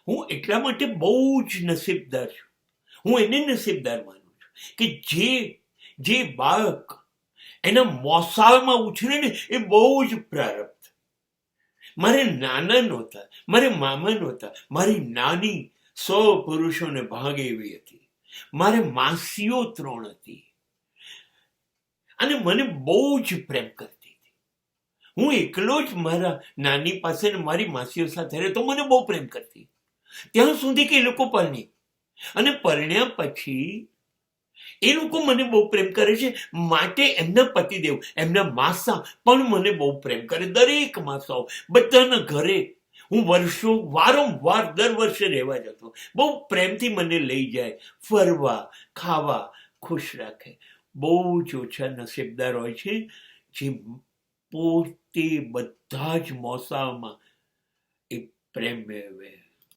હું એટલા માટે બહુ જ નસીબદાર છું. હું એને નસીબદાર માનું છું કે જે બાળક એના મોસાળમાં ઉછરે ને એ બહુ જ પ્રારબ્ધ. મારે નાના નહોતા, મારે મામા નહોતા, મારી નાની 100 પુરુષોને ભાગે એવી હતી, મારે માસીઓ 3 હતી અને મને બહુ જ પ્રેમ કરતી હતી. હું એકલો જ મારા નાની પાસે ને મારી માસીઓ સાથે રહેતો, મને બહુ પ્રેમ કરતી. ત્યાં સુધી કે એ લોકો પરણી, અને પરણ્યા પછી એ લોકો મને બહુ પ્રેમ કરે છે માટે એમના પતિદેવ, એમના માસા પણ મને બહુ પ્રેમ કરે. દરેક માસાઓ બધાના ઘરે હું વર્ષો વારંવાર દર વર્ષે રહેવા જતો. બહુ પ્રેમથી મને લઈ જાય, ફરવા, ખાવા, ખુશ રાખે. બહુ જ ઓછા નસીબદાર હોય છે જે પોતે બધા જ મોસામાં એ પ્રેમ મેળવે.